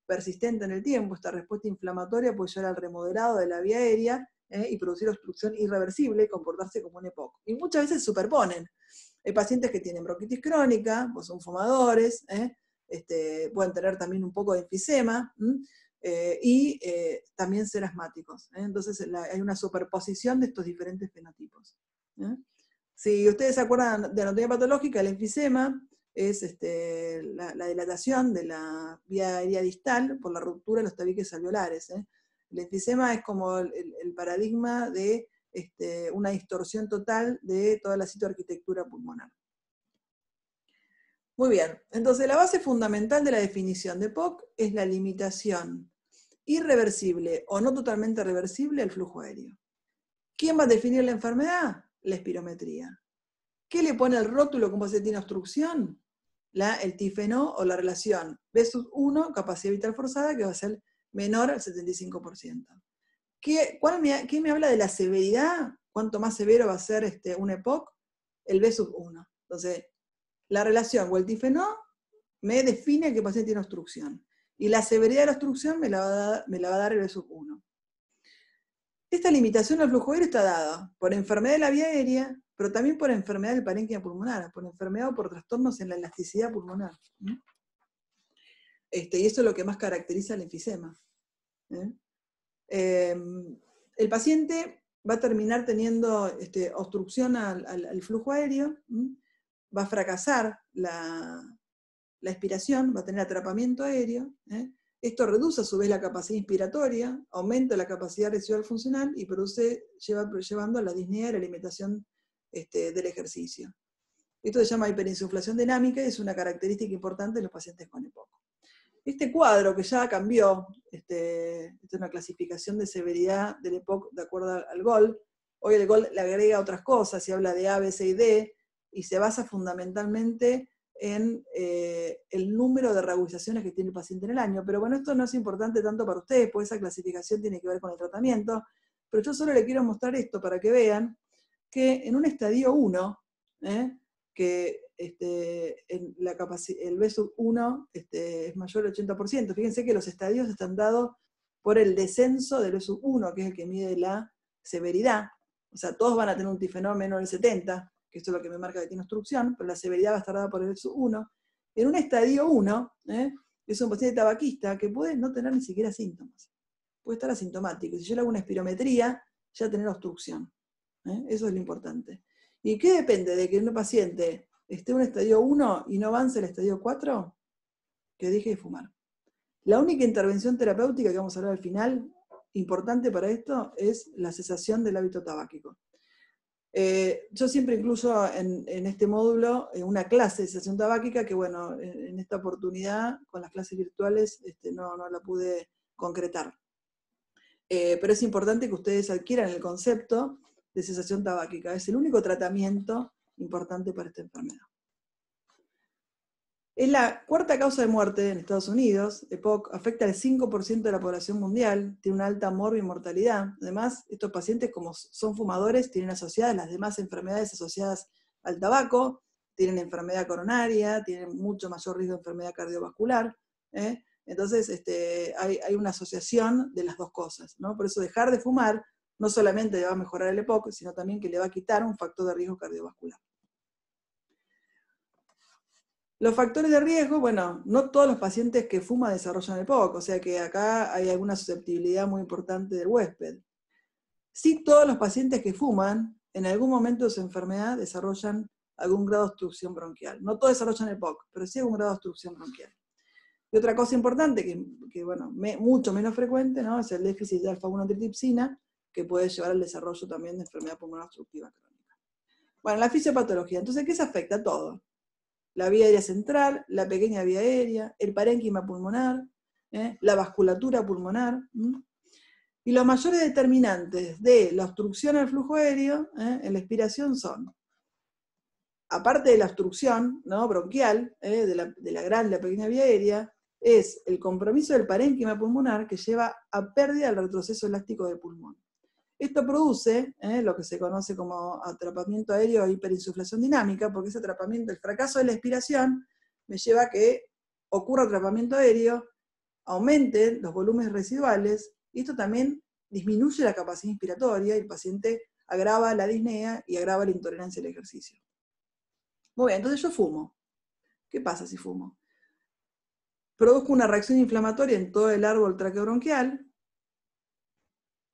persistente en el tiempo, esta respuesta inflamatoria puede llevar al remodelado de la vía aérea y producir obstrucción irreversible y comportarse como un EPOC. Y muchas veces se superponen. Hay pacientes que tienen bronquitis crónica, pues son fumadores, pueden tener también un poco de enfisema, y también ser asmáticos. Entonces hay una superposición de estos diferentes fenotipos. Si ustedes se acuerdan de anatomía patológica, el enfisema es la dilatación de la vía aérea distal por la ruptura de los tabiques alveolares. El enfisema es como el paradigma de una distorsión total de toda la citoarquitectura pulmonar. Muy bien, entonces la base fundamental de la definición de EPOC es la limitación irreversible o no totalmente reversible al flujo aéreo. ¿Quién va a definir la enfermedad? La espirometría. ¿Qué le pone el rótulo como se tiene obstrucción? El TIFNO o la relación B1, capacidad vital forzada, que va a ser menor al 75%. ¿Qué me habla de la severidad? ¿Cuánto más severo va a ser un EPOC? El B1. Entonces, la relación o el TIFNO me define que el paciente tiene obstrucción. Y la severidad de la obstrucción me la va a dar el B1. Esta limitación al flujo aéreo está dada por enfermedad de la vía aérea, pero también por enfermedad del parénquima pulmonar, por enfermedad o por trastornos en la elasticidad pulmonar. Y eso es lo que más caracteriza el enfisema. El paciente va a terminar teniendo obstrucción al flujo aéreo, va a fracasar la expiración, va a tener atrapamiento aéreo. Esto reduce a su vez la capacidad inspiratoria, aumenta la capacidad residual funcional y llevando a la disnea y la limitación del ejercicio. Esto se llama hiperinsuflación dinámica y es una característica importante de los pacientes con EPOC. Este cuadro que ya cambió, esta es una clasificación de severidad del EPOC de acuerdo al GOL. Hoy el GOL le agrega otras cosas y habla de A, B, C y D, y se basa fundamentalmente en el número de reagudizaciones que tiene el paciente en el año. Pero bueno, esto no es importante tanto para ustedes, porque esa clasificación tiene que ver con el tratamiento, pero yo solo les quiero mostrar esto para que vean que en un estadio 1, que el B1 es mayor al 80%, fíjense que los estadios están dados por el descenso del B1, que es el que mide la severidad, o sea, todos van a tener un tifenol menor del 70, que esto es lo que me marca que tiene obstrucción, pero la severidad va a estar dada por el B1. En un estadio 1, es un paciente tabaquista que puede no tener ni siquiera síntomas, puede estar asintomático. Si yo le hago una espirometría, ya tener obstrucción. Eso es lo importante. ¿Y qué depende de que un paciente esté en un estadio 1 y no avance al estadio 4? Que deje de fumar. La única intervención terapéutica que vamos a hablar al final, importante para esto, es la cesación del hábito tabáquico. Yo siempre incluyo en este módulo una clase de cesación tabáquica que, bueno, en esta oportunidad, con las clases virtuales, no la pude concretar. Pero es importante que ustedes adquieran el concepto de cesación tabáquica. Es el único tratamiento importante para esta enfermedad. Es la cuarta causa de muerte en Estados Unidos. EPOC afecta al 5% de la población mundial, tiene una alta mortalidad. Además, estos pacientes, como son fumadores, tienen asociadas las demás enfermedades asociadas al tabaco, tienen enfermedad coronaria, tienen mucho mayor riesgo de enfermedad cardiovascular. Entonces, hay una asociación de las dos cosas, ¿no? Por eso dejar de fumar no solamente le va a mejorar el EPOC, sino también que le va a quitar un factor de riesgo cardiovascular. Los factores de riesgo, bueno, no todos los pacientes que fuman desarrollan EPOC, o sea que acá hay alguna susceptibilidad muy importante del huésped. Sí, todos los pacientes que fuman, en algún momento de su enfermedad desarrollan algún grado de obstrucción bronquial. No todos desarrollan EPOC, pero sí algún grado de obstrucción bronquial. Y otra cosa importante, que bueno, mucho menos frecuente, ¿no? Es el déficit de alfa-1 antitripsina, que puede llevar al desarrollo también de enfermedad pulmonar obstructiva crónica. Bueno, la fisiopatología. Entonces, ¿qué se afecta? Todo. La vía aérea central, la pequeña vía aérea, el parénquima pulmonar, la vasculatura pulmonar. Y los mayores determinantes de la obstrucción al flujo aéreo en la expiración son, aparte de la obstrucción, ¿no?, bronquial, de la pequeña vía aérea, es el compromiso del parénquima pulmonar que lleva a pérdida del retroceso elástico del pulmón. Esto produce lo que se conoce como atrapamiento aéreo o hiperinsuflación dinámica, porque ese atrapamiento, el fracaso de la expiración, me lleva a que ocurra atrapamiento aéreo, aumenten los volúmenes residuales, y esto también disminuye la capacidad inspiratoria, y el paciente agrava la disnea y agrava la intolerancia al ejercicio. Muy bien, entonces yo fumo. ¿Qué pasa si fumo? Produzco una reacción inflamatoria en todo el árbol traqueobronquial.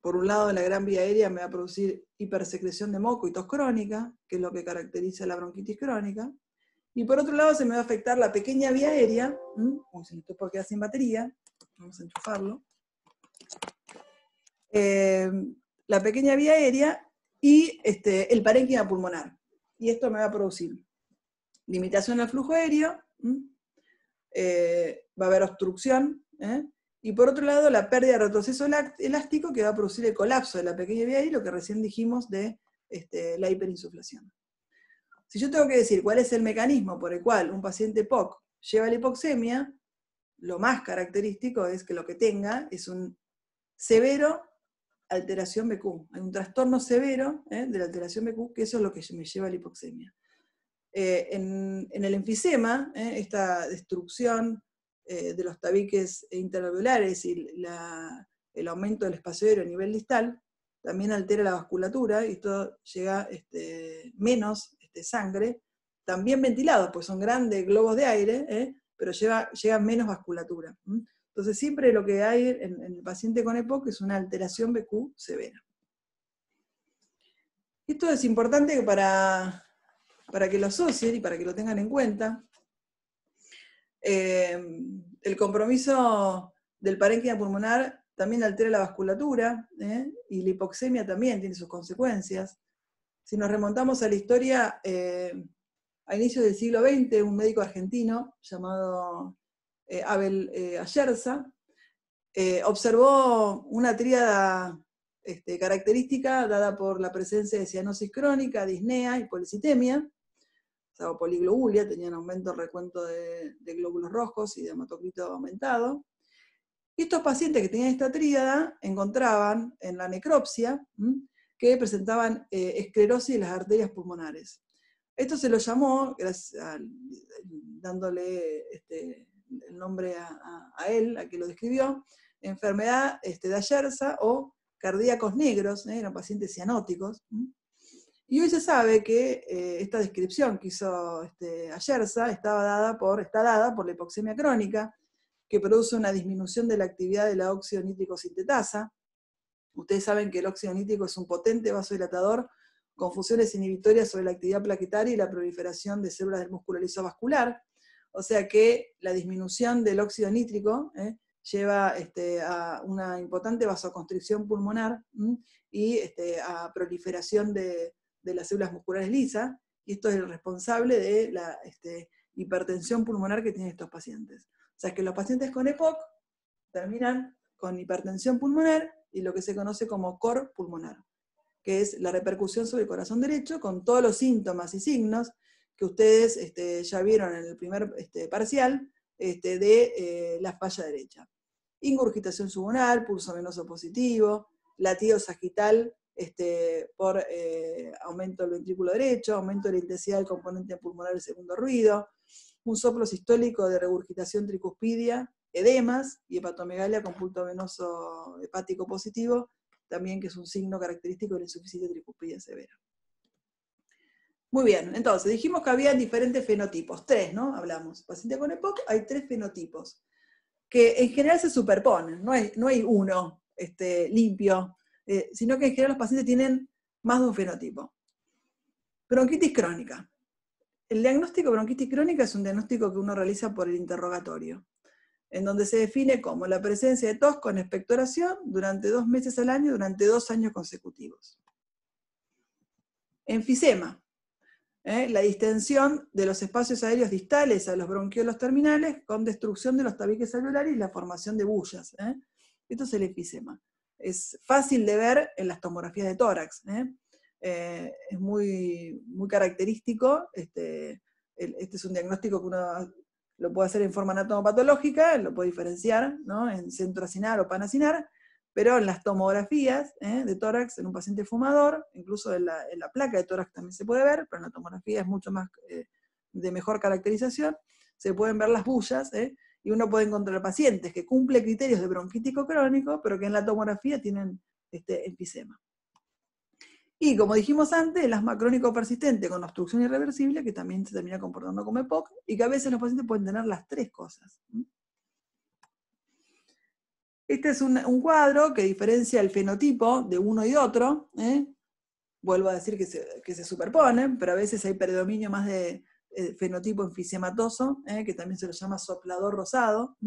Por un lado, la gran vía aérea me va a producir hipersecreción de moco y tos crónica, que es lo que caracteriza la bronquitis crónica. Y por otro lado, se me va a afectar la pequeña vía aérea. Uy, se me está por quedar sin batería. Vamos a enchufarlo. La pequeña vía aérea y el parénquima pulmonar. Y esto me va a producir limitación al flujo aéreo, va a haber obstrucción, y por otro lado la pérdida de retroceso elástico que va a producir el colapso de la pequeña vía aérea, lo que recién dijimos de la hiperinsuflación. Si yo tengo que decir cuál es el mecanismo por el cual un paciente POC lleva la hipoxemia, lo más característico es que lo que tenga es un severo alteración BQ. Hay un trastorno severo de la alteración BQ, que eso es lo que me lleva a la hipoxemia. En el enfisema, esta destrucción de los tabiques interalveolares y el aumento del espacio aéreo a nivel distal, también altera la vasculatura, y esto llega menos sangre, también ventilados, pues son grandes globos de aire, pero llega menos vasculatura. Entonces siempre lo que hay en el paciente con EPOC es una alteración BQ severa. Esto es importante para que lo asocien y para que lo tengan en cuenta. El compromiso del parénquima pulmonar también altera la vasculatura, y la hipoxemia también tiene sus consecuencias. Si nos remontamos a la historia, a inicios del siglo XX, un médico argentino llamado Abel Ayerza observó una tríada característica dada por la presencia de cianosis crónica, disnea y policitemia, o poliglobulia, tenían aumento del recuento de glóbulos rojos y de hematocrito aumentado. Y estos pacientes que tenían esta tríada encontraban en la necropsia que presentaban esclerosis de las arterias pulmonares. Esto se lo llamó, dándole el nombre a él, a que lo describió, enfermedad de Ayerza o cardíacos negros, eran pacientes cianóticos. Y hoy se sabe que esta descripción que hizo Ayerza está dada por la hipoxemia crónica, que produce una disminución de la actividad de la óxido nítrico sintetasa. Ustedes saben que el óxido nítrico es un potente vasodilatador con funciones inhibitorias sobre la actividad plaquetaria y la proliferación de células del músculo liso vascular. O sea que la disminución del óxido nítrico lleva a una importante vasoconstricción pulmonar y a proliferación de las células musculares lisas, y esto es el responsable de la hipertensión pulmonar que tienen estos pacientes. O sea que los pacientes con EPOC terminan con hipertensión pulmonar y lo que se conoce como cor pulmonar, que es la repercusión sobre el corazón derecho con todos los síntomas y signos que ustedes ya vieron en el primer parcial de la falla derecha. Ingurgitación subunal, pulso venoso positivo, latido sagital por aumento del ventrículo derecho, aumento de la intensidad del componente pulmonar del segundo ruido, un soplo sistólico de regurgitación tricuspidia, edemas y hepatomegalia con punto venoso hepático positivo, también que es un signo característico de la insuficiencia tricuspidia severa. Muy bien, entonces dijimos que había diferentes fenotipos, 3, ¿no? Hablamos. Paciente con EPOC hay 3 fenotipos, que en general se superponen, no hay uno limpio, sino que en general los pacientes tienen más de un fenotipo. Bronquitis crónica. El diagnóstico de bronquitis crónica es un diagnóstico que uno realiza por el interrogatorio, en donde se define como la presencia de tos con expectoración durante 2 meses al año, durante 2 años consecutivos. Enfisema. La distensión de los espacios aéreos distales a los bronquiolos terminales con destrucción de los tabiques alveolares y la formación de bullas. Esto es el enfisema. Es fácil de ver en las tomografías de tórax. Es muy, muy característico. Este es un diagnóstico que uno lo puede hacer en forma anatomopatológica, lo puede diferenciar, ¿no?, en centroacinar o panacinar, pero en las tomografías de tórax en un paciente fumador, incluso en la placa de tórax también se puede ver, pero en la tomografía es mucho más de mejor caracterización, se pueden ver las bullas, y uno puede encontrar pacientes que cumplen criterios de bronquítico crónico, pero que en la tomografía tienen enfisema. Y como dijimos antes, el asma crónico persistente con obstrucción irreversible, que también se termina comportando como EPOC, y que a veces los pacientes pueden tener las 3 cosas. Este es un cuadro que diferencia el fenotipo de uno y otro. Vuelvo a decir que se superponen, pero a veces hay predominio más de fenotipo enfisematoso, que también se lo llama soplador rosado,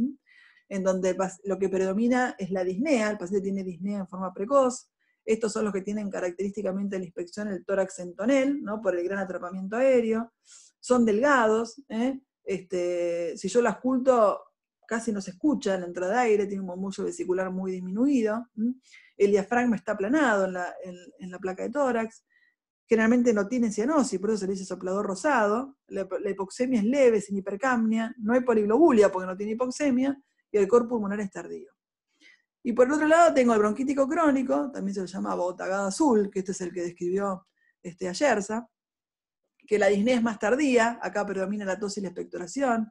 en donde lo que predomina es la disnea, el paciente tiene disnea en forma precoz. Estos son los que tienen característicamente la inspección el tórax en tonel, ¿no?, por el gran atrapamiento aéreo. Son delgados. Si yo lo ausculto, casi no se escucha la entrada de aire, tiene un murmullo vesicular muy disminuido. El diafragma está aplanado en la placa de tórax. Generalmente no tiene cianosis, por eso se le dice soplador rosado. La hipoxemia es leve, sin hipercapnia. No hay poliglobulia porque no tiene hipoxemia. Y el cor pulmonar es tardío. Y por el otro lado tengo el bronquítico crónico, también se lo llama botagada azul, que este es el que describió Ayerza, que la disnea es más tardía, acá predomina la tos y la expectoración.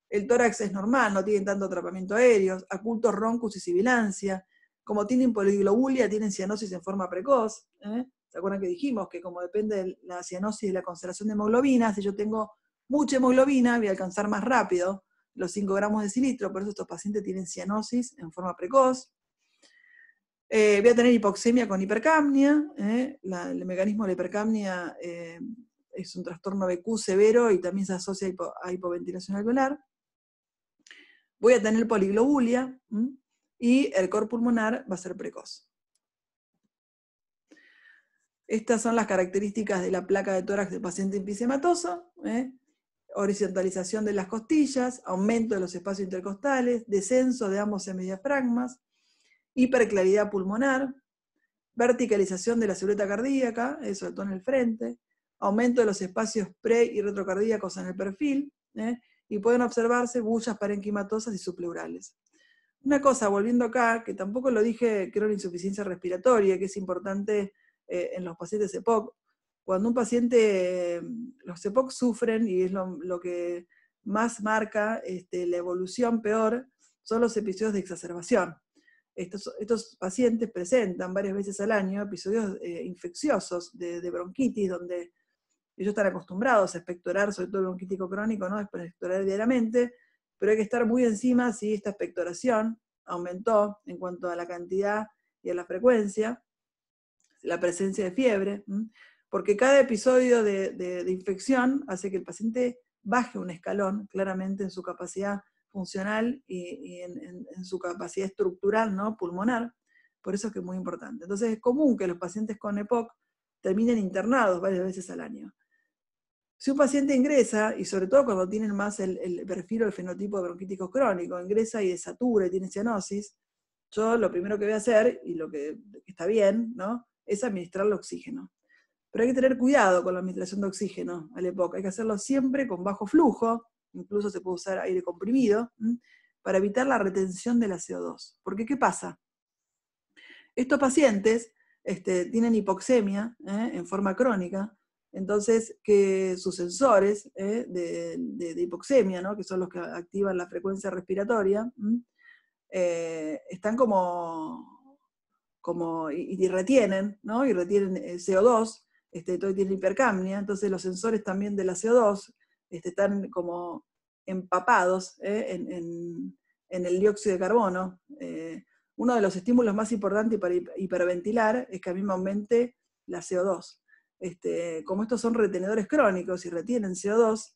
El tórax es normal, no tiene tanto atrapamiento aéreo, ocultos roncus y sibilancia. como tienen poliglobulia, tienen cianosis en forma precoz. ¿Se acuerdan que dijimos que como depende de la cianosis de la concentración de hemoglobina, si yo tengo mucha hemoglobina, voy a alcanzar más rápido los 5 gramos de decilitro, por eso estos pacientes tienen cianosis en forma precoz. Voy a tener hipoxemia con hipercapnia. El mecanismo de la hipercapnia es un trastorno BQ severo y también se asocia a hipoventilación alveolar. Voy a tener poliglobulia y el cor pulmonar va a ser precoz. Estas son las características de la placa de tórax del paciente emfisемatoso. Horizontalización de las costillas, aumento de los espacios intercostales, descenso de ambos hemidiafragmas, hiperclaridad pulmonar, verticalización de la silueta cardíaca, sobre todo en el frente, aumento de los espacios pre- y retrocardíacos en el perfil, y pueden observarse bullas parenquimatosas y subpleurales. Una cosa, volviendo acá, que tampoco lo dije, creo, la insuficiencia respiratoria, que es importante en los pacientes EPOC. Cuando un paciente, los EPOC sufren, y es lo que más marca la evolución peor, son los episodios de exacerbación. Estos pacientes presentan varias veces al año episodios infecciosos de bronquitis, donde ellos están acostumbrados a expectorar, sobre todo el bronquítico crónico, ¿no? Expectorar diariamente, pero hay que estar muy encima si esta expectoración aumentó en cuanto a la cantidad y a la frecuencia, la presencia de fiebre, porque cada episodio de infección hace que el paciente baje un escalón claramente en su capacidad funcional y en su capacidad estructural, ¿no? Pulmonar. Por eso es que es muy importante. Entonces es común que los pacientes con EPOC terminen internados varias veces al año. Si un paciente ingresa, y sobre todo cuando tienen más el perfil o el fenotipo de bronquítico crónico, ingresa y desatura y tiene cianosis, yo lo primero que voy a hacer, y lo que está bien, ¿no?, es administrarle oxígeno. Pero hay que tener cuidado con la administración de oxígeno al EPOC. Hay que hacerlo siempre con bajo flujo, incluso se puede usar aire comprimido, para evitar la retención de la CO2. Porque, ¿qué pasa? Estos pacientes tienen hipoxemia en forma crónica, entonces que sus sensores de hipoxemia, ¿no?, que son los que activan la frecuencia respiratoria, están y retienen, ¿no?, y retienen CO2, todo tiene hipercapnia, entonces los sensores también de la CO2 están como empapados en el dióxido de carbono. Uno de los estímulos más importantes para hiperventilar es que a mí me aumente la CO2. Como estos son retenedores crónicos y retienen CO2,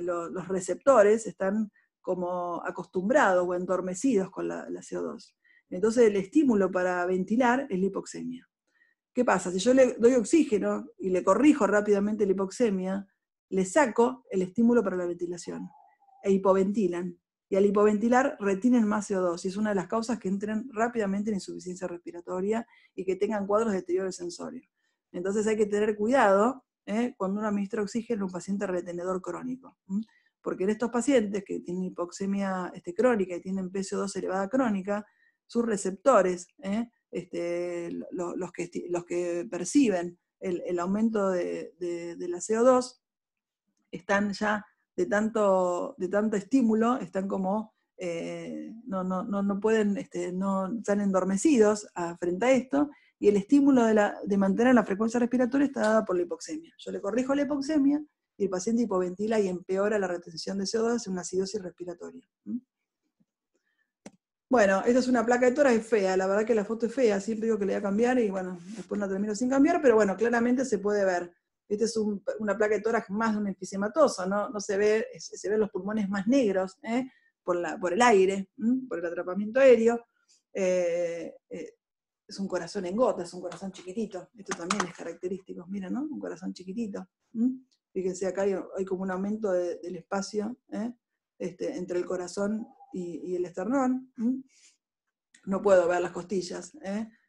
los receptores están como acostumbrados o endormecidos con la CO2. Entonces el estímulo para ventilar es la hipoxemia. ¿Qué pasa? Si yo le doy oxígeno y le corrijo rápidamente la hipoxemia, le saco el estímulo para la ventilación e hipoventilan. Y al hipoventilar retienen más CO2 y es una de las causas que entren rápidamente en insuficiencia respiratoria y que tengan cuadros de deterioro sensorio. Entonces hay que tener cuidado cuando uno administra oxígeno a un paciente retenedor crónico. Porque en estos pacientes que tienen hipoxemia crónica y tienen PCO2 elevada crónica, sus receptores, los que perciben el aumento de la CO2, están ya de tanto estímulo, están como, no pueden, no están endormecidos frente a esto, y el estímulo de mantener la frecuencia respiratoria está dada por la hipoxemia. Yo le corrijo la hipoxemia, y el paciente hipoventila y empeora la retención de CO2 en una acidosis respiratoria. Bueno, esta es una placa de tórax, es fea, la verdad que la foto es fea, siempre digo que le voy a cambiar y bueno, después la termino sin cambiar, pero bueno, claramente se puede ver. Esta es una placa de tórax más de un enfisемatoso, no se ven los pulmones más negros por el aire, por el atrapamiento aéreo. Es un corazón en gota, es un corazón chiquitito, esto también es característico, miren, ¿no? Un corazón chiquitito. Fíjense, acá hay como un aumento del espacio entre el corazón y el esternón. No puedo ver las costillas,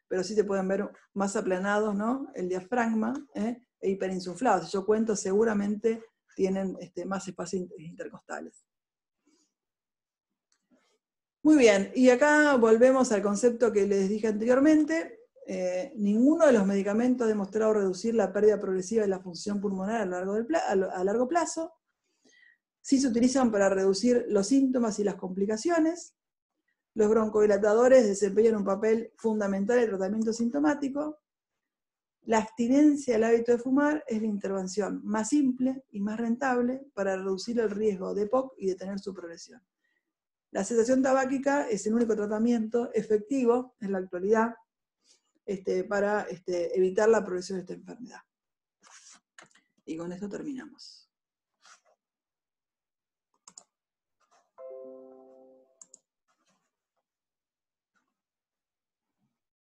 pero sí se pueden ver más aplanados, ¿no?, el diafragma e hiperinsuflados. Si yo cuento, seguramente tienen más espacios intercostales. Muy bien, y acá volvemos al concepto que les dije anteriormente. Ninguno de los medicamentos ha demostrado reducir la pérdida progresiva de la función pulmonar a largo plazo. Sí se utilizan para reducir los síntomas y las complicaciones. Los broncodilatadores desempeñan un papel fundamental en el tratamiento sintomático. La abstinencia del hábito de fumar es la intervención más simple y más rentable para reducir el riesgo de EPOC y detener su progresión. La cesación tabáquica es el único tratamiento efectivo en la actualidad para evitar la progresión de esta enfermedad. Y con esto terminamos.